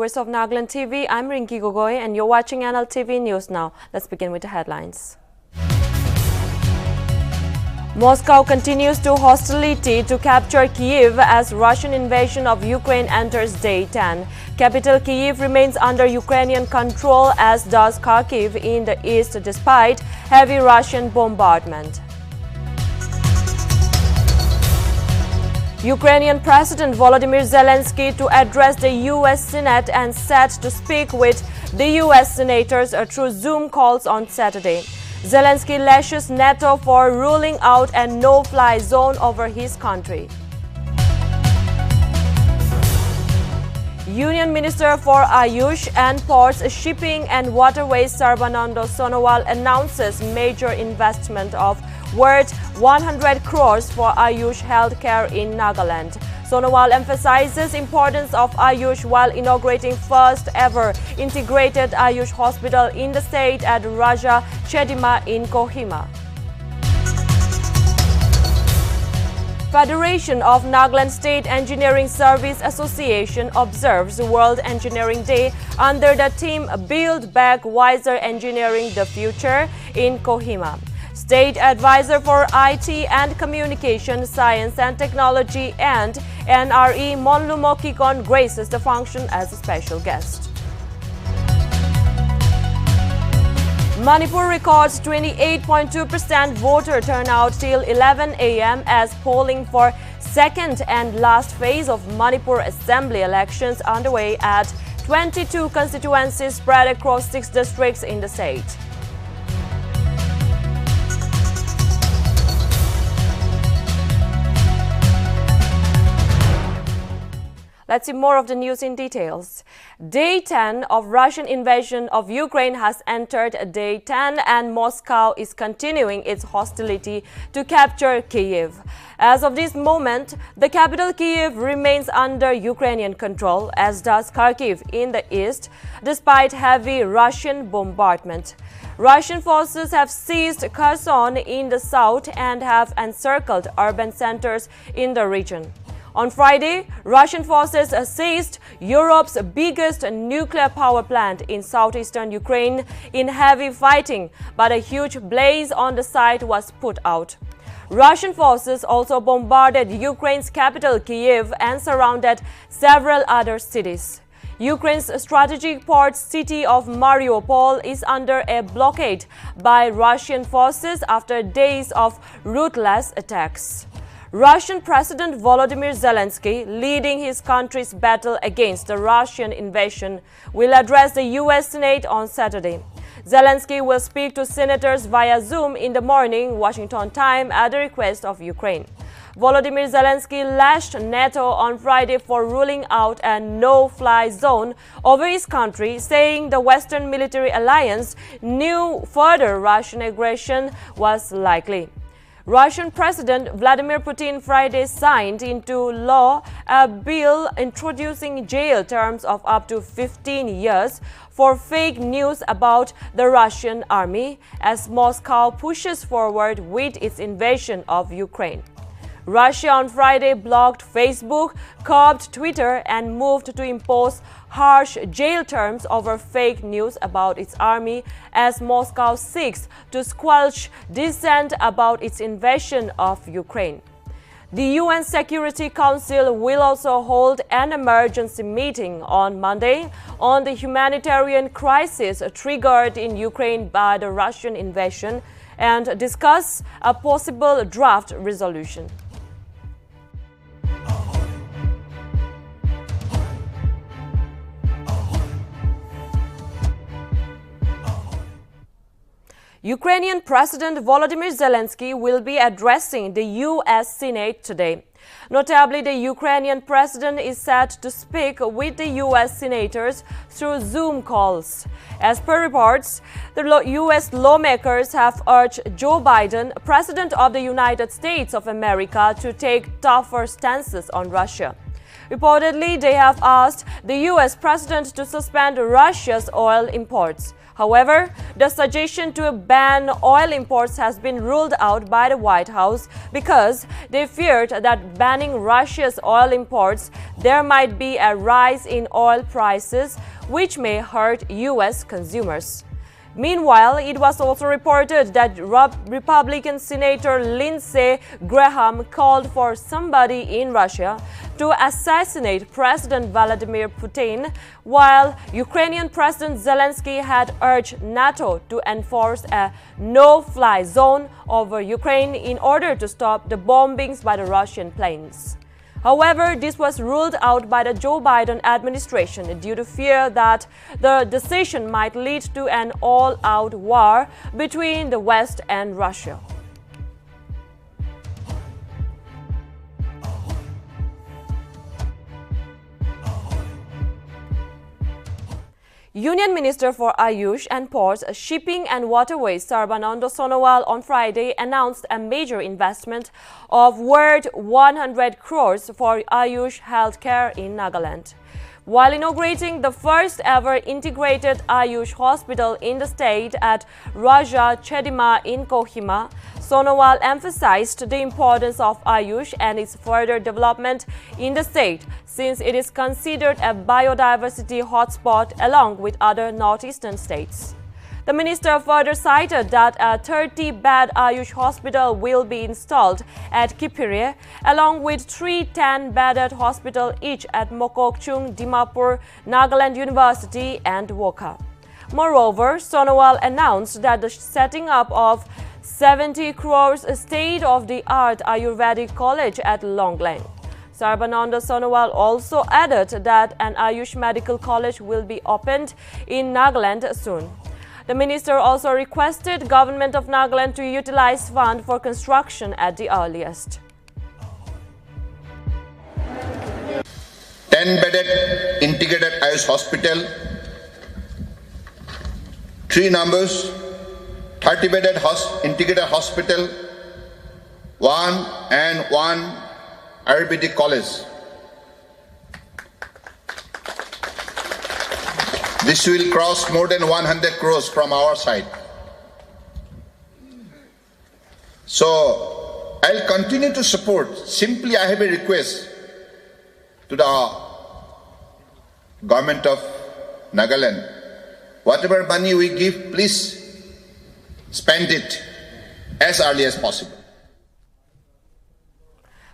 viewers of Nltv, I'm Rinki Gogoi and you're watching Nltv News Now. Let's begin with the headlines. Moscow continues to hostility to capture Kyiv as Russian invasion of Ukraine enters day 10. Capital Kyiv remains under Ukrainian control, as does Kharkiv in the east despite heavy Russian bombardment. Ukrainian President Volodymyr Zelensky to address the U.S. Senate and set to speak with the U.S. senators through Zoom calls on Saturday. Zelensky lashes NATO for ruling out a no-fly zone over his country. Union Minister for AYUSH and Ports, Shipping and Waterways Sarbanando Sonowal announces major investment of worth 100 crores for AYUSH healthcare in Nagaland. Sonowal emphasizes importance of AYUSH while inaugurating first ever integrated AYUSH hospital in the state at Raja Chedima in Kohima. Federation of Nagaland State Engineering Service Association observes World Engineering Day under the theme Build Back Wiser Engineering the Future in Kohima. State Advisor for IT and Communication, Science and Technology and NRE Monlumo Kikon graces the function as a special guest. Manipur records 28.2% voter turnout till 11 a.m. as polling for second and last phase of Manipur Assembly elections underway at 22 constituencies spread across 6 districts in the state. Let's see more of the news in details. Day 10 of Russian invasion of Ukraine has entered day 10 and Moscow is continuing its hostility to capture Kyiv. As of this moment, the capital Kyiv remains under Ukrainian control, as does Kharkiv in the east, despite heavy Russian bombardment. Russian forces have seized Kherson in the south and have encircled urban centers in the region. On Friday, Russian forces seized Europe's biggest nuclear power plant in southeastern Ukraine in heavy fighting, but a huge blaze on the site was put out. Russian forces also bombarded Ukraine's capital Kyiv and surrounded several other cities. Ukraine's strategic port city of Mariupol is under a blockade by Russian forces after days of ruthless attacks. Russian President Volodymyr Zelensky, leading his country's battle against the Russian invasion, will address the U.S. Senate on Saturday. Zelensky will speak to senators via Zoom in the morning, Washington time, at the request of Ukraine. Volodymyr Zelensky lashed NATO on Friday for ruling out a no-fly zone over his country, saying the Western military alliance knew further Russian aggression was likely. Russian President Vladimir Putin Friday signed into law a bill introducing jail terms of up to 15 years for fake news about the Russian army as Moscow pushes forward with its invasion of Ukraine. Russia on Friday blocked Facebook, curbed Twitter, and moved to impose harsh jail terms over fake news about its army as Moscow seeks to squelch dissent about its invasion of Ukraine. The UN Security Council will also hold an emergency meeting on Monday on the humanitarian crisis triggered in Ukraine by the Russian invasion and discuss a possible draft resolution. Ukrainian President Volodymyr Zelensky will be addressing the U.S. Senate today. Notably, the Ukrainian president is set to speak with the U.S. senators through Zoom calls. As per reports, the U.S. lawmakers have urged Joe Biden, President of the United States of America, to take tougher stances on Russia. Reportedly, they have asked the U.S. president to suspend Russia's oil imports. However, the suggestion to ban oil imports has been ruled out by the White House because they feared that banning Russia's oil imports, there might be a rise in oil prices, which may hurt U.S. consumers. Meanwhile, it was also reported that Republican Senator Lindsey Graham called for somebody in Russia to assassinate President Vladimir Putin, while Ukrainian President Zelensky had urged NATO to enforce a no-fly zone over Ukraine in order to stop the bombings by the Russian planes. However, this was ruled out by the Joe Biden administration due to fear that the decision might lead to an all-out war between the West and Russia. Union Minister for AYUSH and Ports, Shipping and Waterways Sarbananda Sonowal on Friday announced a major investment of worth 100 crores for AYUSH healthcare in Nagaland. While inaugurating the first ever integrated AYUSH hospital in the state at Raja Chedima in Kohima, Sonowal emphasized the importance of AYUSH and its further development in the state, since it is considered a biodiversity hotspot along with other northeastern states. The minister further cited that a 30-bed AYUSH hospital will be installed at Kipire, along with 3 10-bedded hospitals each at Mokokchung, Dimapur, Nagaland University and Wokha. Moreover, Sonowal announced that the setting up of 70 crores state-of-the-art Ayurvedic college at Longlang. Sarbananda Sonowal also added that an AYUSH medical college will be opened in Nagaland soon. The minister also requested Government of Nagaland to utilize fund for construction at the earliest. 10-bedded integrated AYUSH hospital, 3 numbers, 30-bedded integrated hospital, 1 Ayurvedic college. This will cross more than 100 crores from our side. So, I'll continue to support. Simply, I have a request to the government of Nagaland. Whatever money we give, please spend it as early as possible.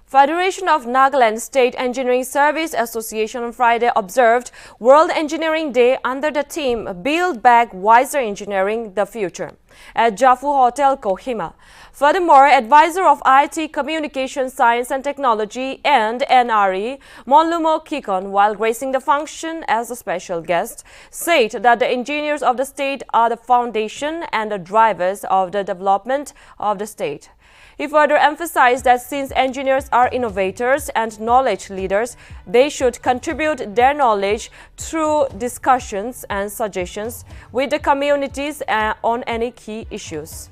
Federation of Nagaland State Engineering Service Association on Friday observed World Engineering Day under the theme Build Back Wiser Engineering the Future at Jafu Hotel, Kohima. Furthermore, advisor of IT, Communication Science and Technology and NRE, Monlumo Kikon, while gracing the function as a special guest, said that the engineers of the state are the foundation and the drivers of the development of the state. He further emphasized that since engineers are innovators and knowledge leaders, they should contribute their knowledge through discussions and suggestions with the communities on any key issues.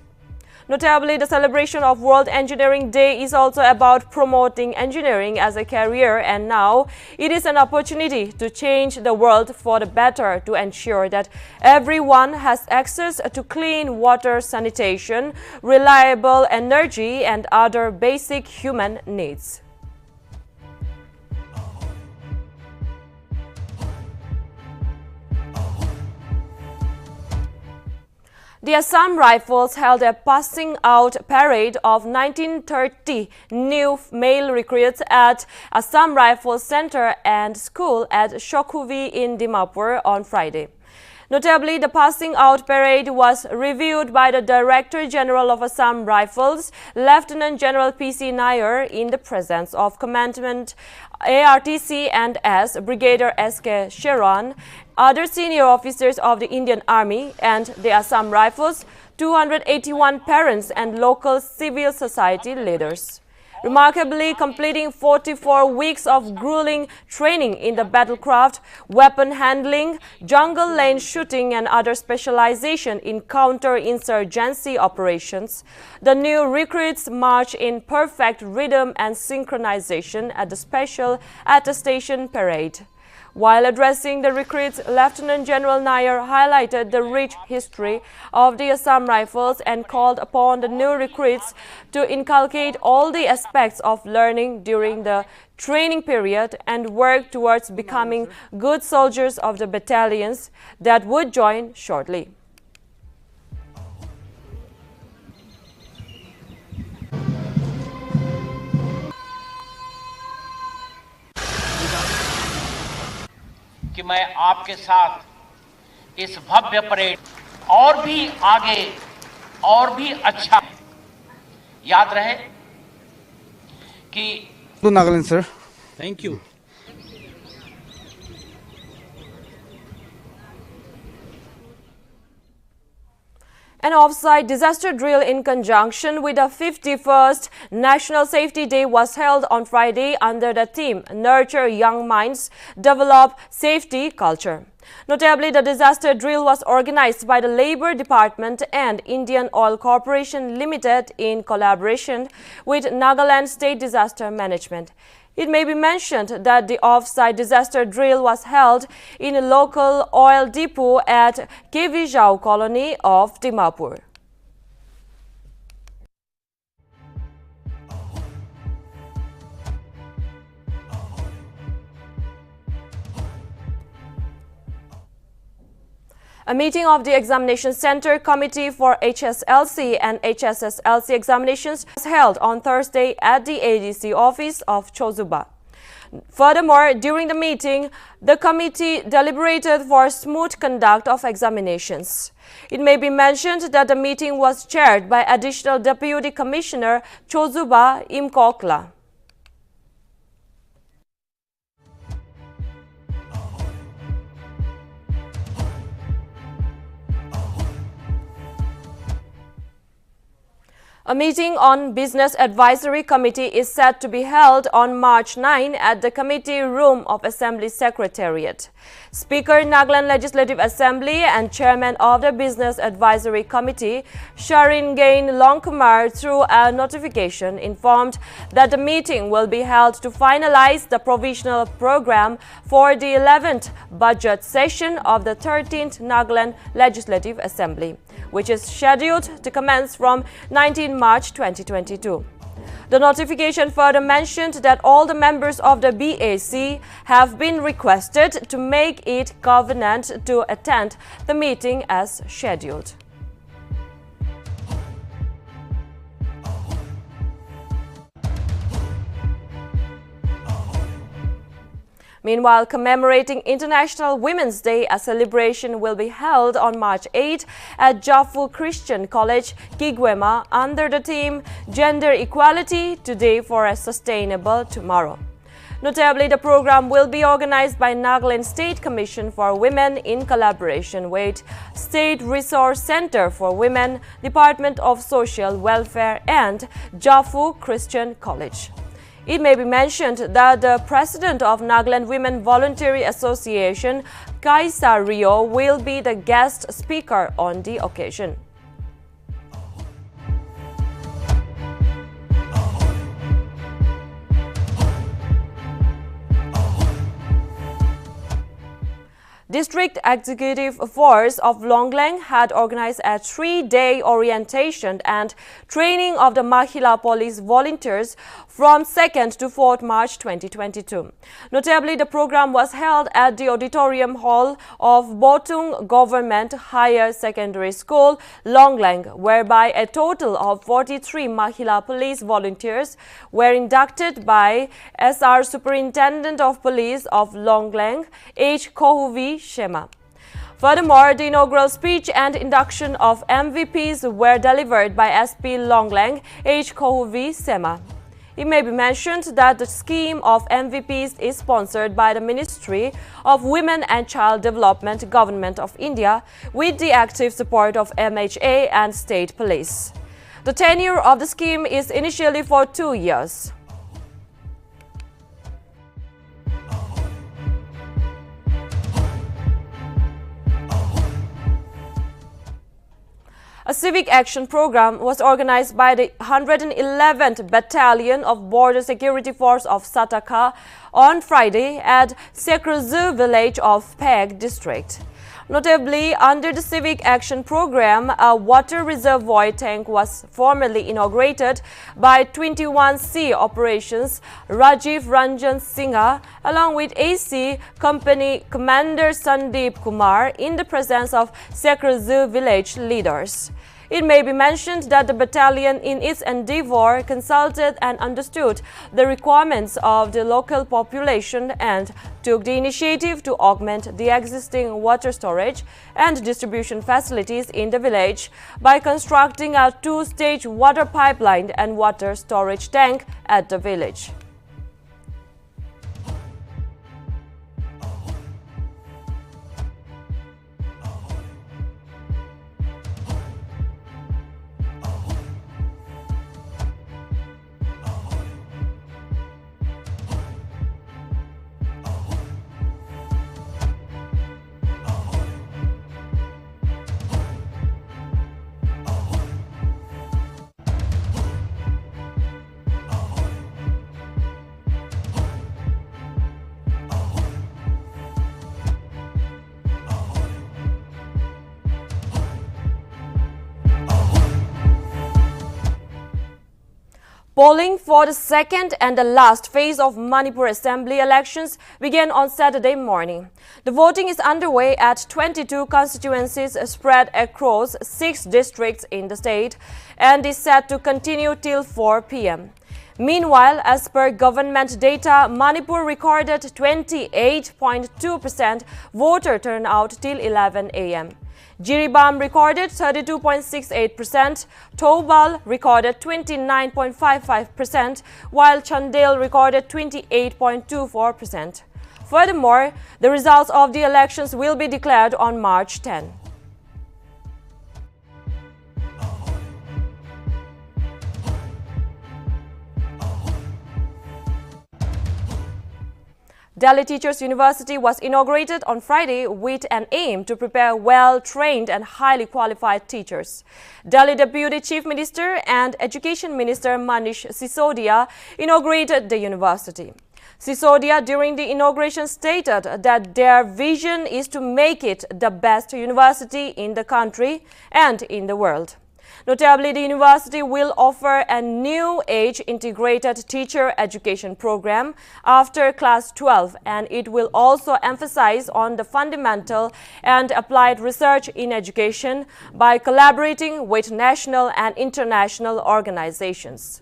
Notably, the celebration of World Engineering Day is also about promoting engineering as a career, and now it is an opportunity to change the world for the better to ensure that everyone has access to clean water, sanitation, reliable energy, and other basic human needs. The Assam Rifles held a passing out parade of 1930 new male recruits at Assam Rifles Center and School at Shokhuvi in Dimapur on Friday. Notably, the passing out parade was reviewed by the Director General of Assam Rifles, Lieutenant General P.C. Nair, in the presence of Commandant ARTC and S. Brigadier S.K. Sheran, other senior officers of the Indian Army and the Assam Rifles, 281 parents and local civil society leaders. Remarkably completing 44 weeks of grueling training in the battlecraft, weapon handling, jungle lane shooting and other specialization in counter-insurgency operations, the new recruits march in perfect rhythm and synchronization at the special attestation parade. While addressing the recruits, Lieutenant General Nair highlighted the rich history of the Assam Rifles and called upon the new recruits to inculcate all the aspects of learning during the training period and work towards becoming good soldiers of the battalions that would join shortly. कि मैं आपके साथ इस भव्य parade और भी आगे और भी अच्छा याद रहे कि to Nagaland, sir. Thank you. An off-site disaster drill in conjunction with the 51st National Safety Day was held on Friday under the theme Nurture Young Minds, Develop Safety Culture. Notably, the disaster drill was organized by the Labour Department and Indian Oil Corporation Limited in collaboration with Nagaland State Disaster Management. It may be mentioned that the off-site disaster drill was held in a local oil depot at Kevijau colony of Dimapur. A meeting of the Examination Center Committee for HSLC and HSSLC examinations was held on Thursday at the ADC office of Chozuba. Furthermore, during the meeting, the committee deliberated for smooth conduct of examinations. It may be mentioned that the meeting was chaired by Additional Deputy Commissioner Chozuba Imkokla. A meeting on Business Advisory Committee is set to be held on March 9 at the committee room of Assembly Secretariat. Speaker Nagaland Legislative Assembly and Chairman of the Business Advisory Committee, Sharingain Longkumar, through a notification informed that the meeting will be held to finalize the provisional program for the 11th budget session of the 13th Nagaland Legislative Assembly, which is scheduled to commence from 19 March 2022. The notification further mentioned that all the members of the BAC have been requested to make it covenant to attend the meeting as scheduled. Meanwhile, commemorating International Women's Day, a celebration will be held on March 8 at Jafu Christian College, Kigwema, under the theme Gender Equality Today for a Sustainable Tomorrow. Notably, the program will be organized by Nagaland State Commission for Women in collaboration with State Resource Center for Women, Department of Social Welfare and Jafu Christian College. It may be mentioned that the president of Nagaland Women Voluntary Association, Kaisa Rio, will be the guest speaker on the occasion. District Executive Force of Longlang had organized a 3-day orientation and training of the Mahila police volunteers from 2nd to 4th March 2022. Notably, the program was held at the Auditorium Hall of Botung Government Higher Secondary School, Longlang, whereby a total of 43 Mahila police volunteers were inducted by SR Superintendent of Police of Longlang, H. Kohuvi Shema. Furthermore, the inaugural speech and induction of MVPs were delivered by SP Longlang, H. Kohuvi Sema. It may be mentioned that the scheme of MVPs is sponsored by the Ministry of Women and Child Development, Government of India, with the active support of MHA and State Police. The tenure of the scheme is initially for 2 years. A civic action program was organized by the 111th Battalion of Border Security Force of Sataka on Friday at Sekrzu village of Peg district. Notably, under the Civic Action Program, a water reservoir tank was formally inaugurated by 21C Operations Rajiv Ranjan Singha along with AC Company Commander Sandeep Kumar in the presence of Sekrzu village leaders. It may be mentioned that the battalion in its endeavor consulted and understood the requirements of the local population and took the initiative to augment the existing water storage and distribution facilities in the village by constructing a two-stage water pipeline and water storage tank at the village. Polling for the second and the last phase of Manipur Assembly elections began on Saturday morning. The voting is underway at 22 constituencies spread across 6 districts in the state and is set to continue till 4 p.m. Meanwhile, as per government data, Manipur recorded 28.2% voter turnout till 11 a.m. Jiribam recorded 32.68%, Thoubal recorded 29.55%, while Chandel recorded 28.24%. Furthermore, the results of the elections will be declared on March 10. Delhi Teachers University was inaugurated on Friday with an aim to prepare well-trained and highly qualified teachers. Delhi Deputy Chief Minister and Education Minister Manish Sisodia inaugurated the university. Sisodia during the inauguration stated that their vision is to make it the best university in the country and in the world. Notably, the university will offer a new age integrated teacher education program after class 12, and it will also emphasize on the fundamental and applied research in education by collaborating with national and international organizations.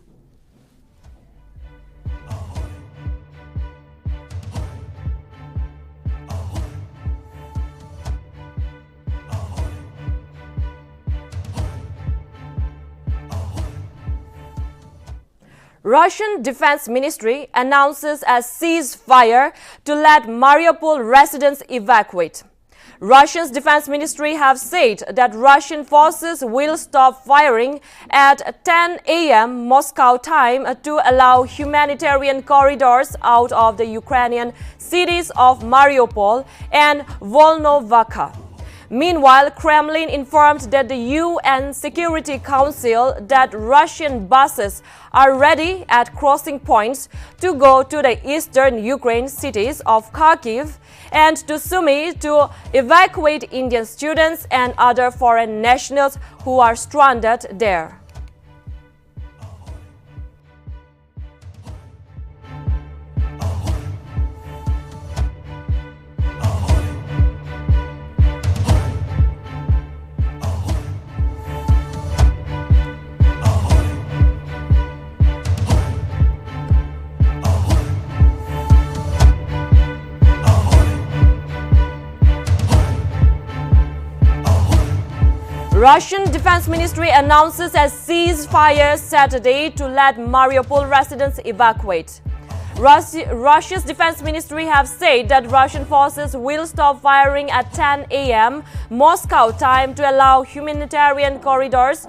Russian Defense Ministry announces a ceasefire to let Mariupol residents evacuate. Russia's Defense Ministry have said that Russian forces will stop firing at 10 a.m. Moscow time to allow humanitarian corridors out of the Ukrainian cities of Mariupol and Volnovakha. Meanwhile, Kremlin informed that the UN Security Council that Russian buses are ready at crossing points to go to the eastern Ukraine cities of Kharkiv and to Sumy to evacuate Indian students and other foreign nationals who are stranded there. Russian Defense Ministry announces a ceasefire Saturday to let Mariupol residents evacuate. Russia's Defense Ministry have said that Russian forces will stop firing at 10 a.m. Moscow time to allow humanitarian corridors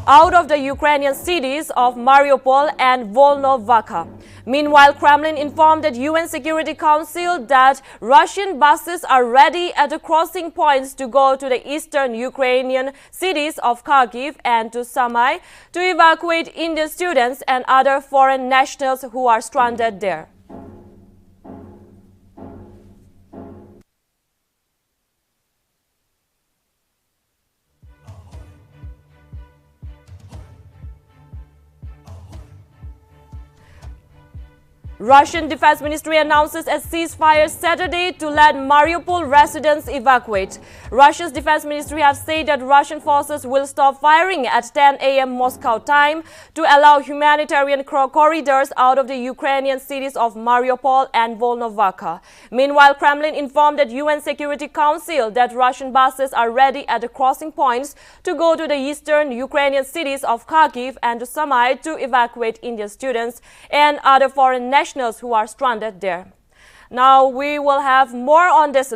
out of the Ukrainian cities of Mariupol and Volnovakha. Meanwhile, Kremlin informed that UN Security Council that Russian buses are ready at the crossing points to go to the eastern Ukrainian cities of Kharkiv and to Samai to evacuate Indian students and other foreign nationals who are stranded there. Russian Defense Ministry announces a ceasefire Saturday to let Mariupol residents evacuate. Russia's Defense Ministry has said that Russian forces will stop firing at 10 a.m. Moscow time to allow humanitarian corridors out of the Ukrainian cities of Mariupol and Volnovakha. Meanwhile, Kremlin informed that UN Security Council that Russian buses are ready at the crossing points to go to the eastern Ukrainian cities of Kharkiv and to Samai to evacuate Indian students and other foreign nationals who are stranded there. Now we will have more on this.